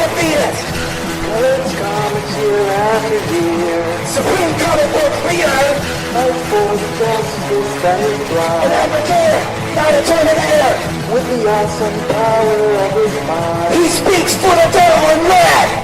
Completist! Colors comics year after year. Supreme comic book leader! Fight for the justice that is blind. An advocate, not a Terminator! With the awesome power of his mind. He speaks for the devil in red!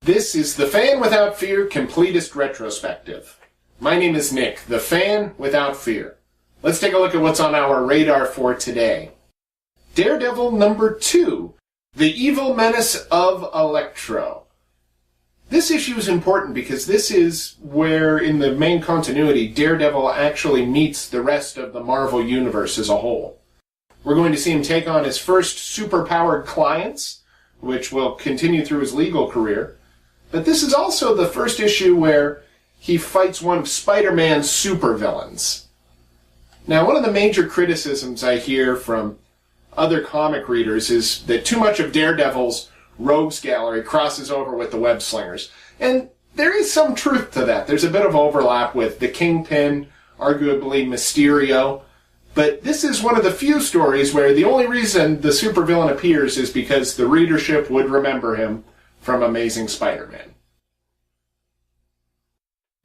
This is the Fan Without Fear Completist Retrospective. My name is Nick, the Fan Without Fear. Let's take a look at what's on our radar for today. Daredevil number 2, The Evil Menace of Electro. This issue is important because this is where, in the main continuity, Daredevil actually meets the rest of the Marvel Universe as a whole. We're going to see him take on his first superpowered clients, which will continue through his legal career. But this is also the first issue where he fights one of Spider-Man's supervillains. Now, one of the major criticisms I hear from other comic readers is that too much of Daredevil's rogues gallery crosses over with the web slingers. And there is some truth to that. There's a bit of overlap with the Kingpin, arguably Mysterio. But this is one of the few stories where the only reason the supervillain appears is because the readership would remember him from Amazing Spider-Man.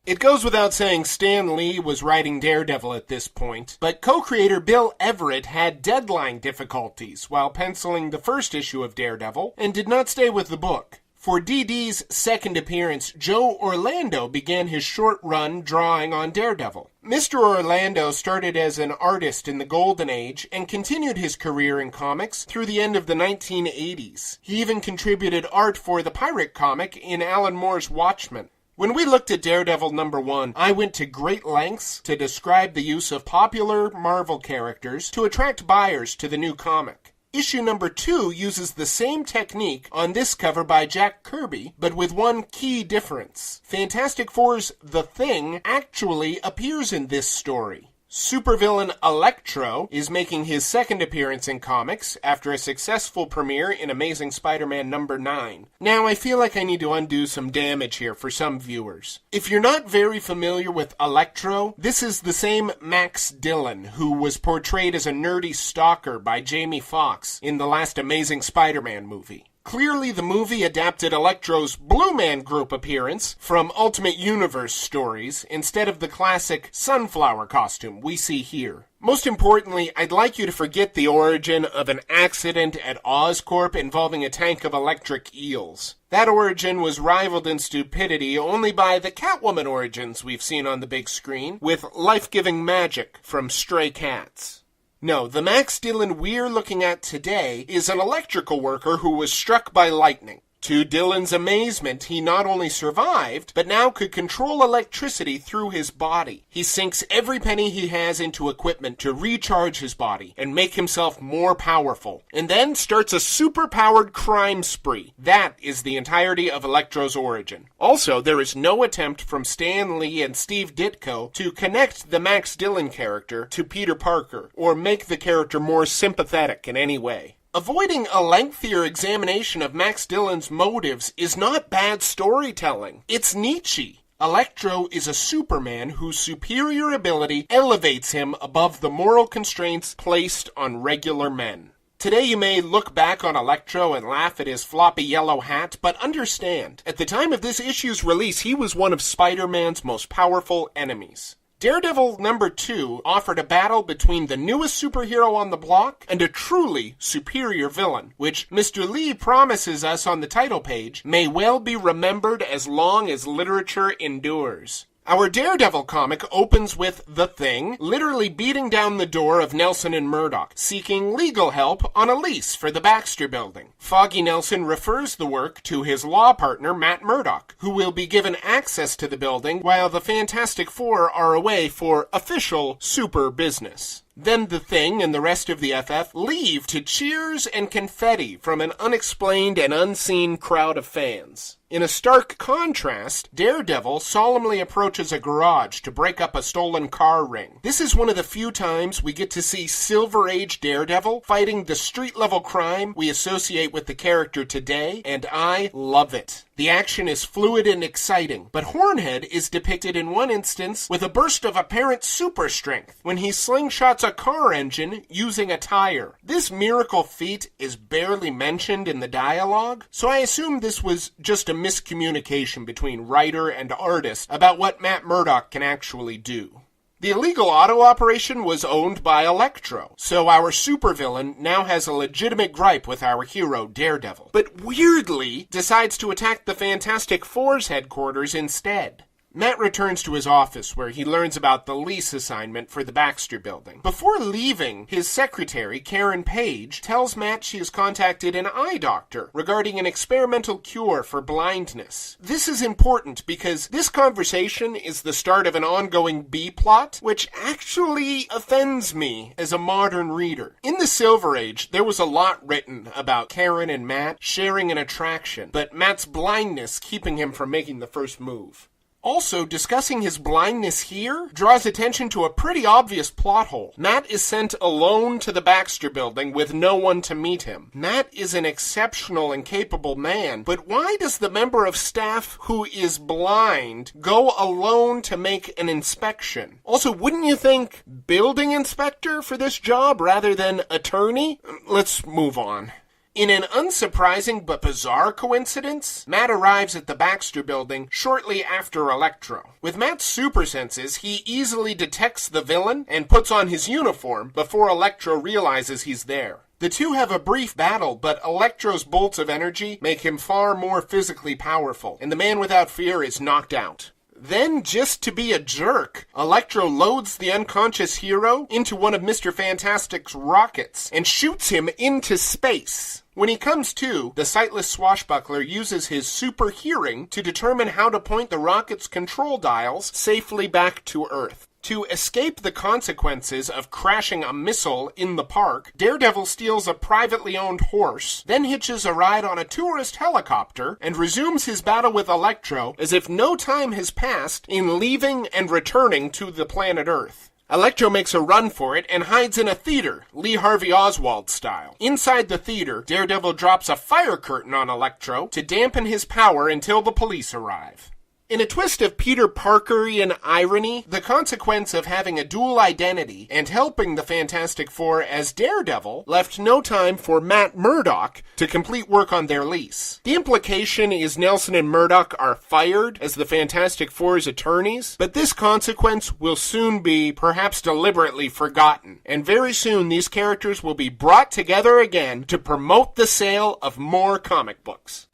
It goes without saying Stan Lee was writing Daredevil at this point, but co-creator Bill Everett had deadline difficulties while penciling the first issue of Daredevil and did not stay with the book. For DD's second appearance, Joe Orlando began his short run drawing on Daredevil. Mr. Orlando started as an artist in the Golden Age and continued his career in comics through the end of the 1980s. He even contributed art for the pirate comic in Alan Moore's Watchmen. When we looked at Daredevil number 1, I went to great lengths to describe the use of popular Marvel characters to attract buyers to the new comic. Issue number 2 uses the same technique on this cover by Jack Kirby, but with one key difference. Fantastic Four's The Thing actually appears in this story. Supervillain Electro is making his second appearance in comics after a successful premiere in Amazing Spider-Man number 9. Now, I feel like I need to undo some damage here for some viewers. If you're not very familiar with Electro, this is the same Max Dillon who was portrayed as a nerdy stalker by Jamie Foxx in the last Amazing Spider-Man movie. Clearly, the movie adapted Electro's Blue Man Group appearance from Ultimate Universe stories instead of the classic sunflower costume we see here. Most importantly, I'd like you to forget the origin of an accident at Oscorp involving a tank of electric eels. That origin was rivaled in stupidity only by the Catwoman origins we've seen on the big screen, with life-giving magic from stray cats. No, the Max Dillon we're looking at today is an electrical worker who was struck by lightning. To Dillon's amazement, he not only survived, but now could control electricity through his body. He sinks every penny he has into equipment to recharge his body and make himself more powerful, and then starts a super-powered crime spree. That is the entirety of Electro's origin. Also, there is no attempt from Stan Lee and Steve Ditko to connect the Max Dillon character to Peter Parker, or make the character more sympathetic in any way. Avoiding a lengthier examination of Max Dillon's motives is not bad storytelling. It's Nietzsche. Electro is a Superman whose superior ability elevates him above the moral constraints placed on regular men. Today you may look back on Electro and laugh at his floppy yellow hat, but understand, at the time of this issue's release, he was one of Spider-Man's most powerful enemies. Daredevil number 2 offered a battle between the newest superhero on the block and a truly superior villain, which Mr. Lee promises us on the title page may well be remembered as long as literature endures. Our Daredevil comic opens with The Thing literally beating down the door of Nelson and Murdoch, seeking legal help on a lease for the Baxter Building. Foggy Nelson refers the work to his law partner Matt Murdock, who will be given access to the building while the Fantastic Four are away for official super business. Then the Thing and the rest of the FF leave to cheers and confetti from an unexplained and unseen crowd of fans. In a stark contrast, Daredevil solemnly approaches a garage to break up a stolen car ring. This is one of the few times we get to see Silver Age Daredevil fighting the street-level crime we associate with the character today, and I love it. The action is fluid and exciting, but Hornhead is depicted in one instance with a burst of apparent super strength when he slingshots a car engine using a tire. This miracle feat is barely mentioned in the dialogue, so I assume this was just a miscommunication between writer and artist about what Matt Murdock can actually do. The illegal auto operation was owned by Electro, so our supervillain now has a legitimate gripe with our hero Daredevil, but weirdly decides to attack the Fantastic Four's headquarters instead. Matt returns to his office where he learns about the lease assignment for the Baxter building. Before leaving, his secretary, Karen Page, tells Matt she has contacted an eye doctor regarding an experimental cure for blindness. This is important because this conversation is the start of an ongoing B-plot, which actually offends me as a modern reader. In the Silver Age, there was a lot written about Karen and Matt sharing an attraction, but Matt's blindness keeping him from making the first move. Also, discussing his blindness here draws attention to a pretty obvious plot hole. Matt is sent alone to the Baxter building with no one to meet him. Matt is an exceptional and capable man, but why does the member of staff who is blind go alone to make an inspection? Also, wouldn't you think building inspector for this job rather than attorney? Let's move on. In an unsurprising but bizarre coincidence, Matt arrives at the Baxter building shortly after Electro. With Matt's super senses, he easily detects the villain and puts on his uniform before Electro realizes he's there. The two have a brief battle, but Electro's bolts of energy make him far more physically powerful, and the man without fear is knocked out. Then, just to be a jerk, Electro loads the unconscious hero into one of Mr. Fantastic's rockets and shoots him into space. When he comes to, the sightless swashbuckler uses his super hearing to determine how to point the rocket's control dials safely back to Earth. To escape the consequences of crashing a missile in the park, Daredevil steals a privately owned horse, then hitches a ride on a tourist helicopter, and resumes his battle with Electro as if no time has passed in leaving and returning to the planet Earth. Electro makes a run for it and hides in a theater, Lee Harvey Oswald style. Inside the theater, Daredevil drops a fire curtain on Electro to dampen his power until the police arrive. In a twist of Peter Parkerian irony, the consequence of having a dual identity and helping the Fantastic Four as Daredevil left no time for Matt Murdock to complete work on their lease. The implication is Nelson and Murdock are fired as the Fantastic Four's attorneys, but this consequence will soon be perhaps deliberately forgotten, and very soon these characters will be brought together again to promote the sale of more comic books.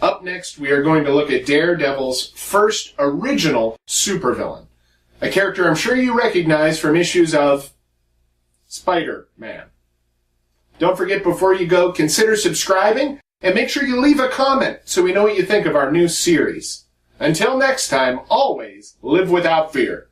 Up next, we are going to look at Daredevil's first original supervillain, a character I'm sure you recognize from issues of Spider-Man. Don't forget, before you go, consider subscribing, and make sure you leave a comment so we know what you think of our new series. Until next time, always live without fear.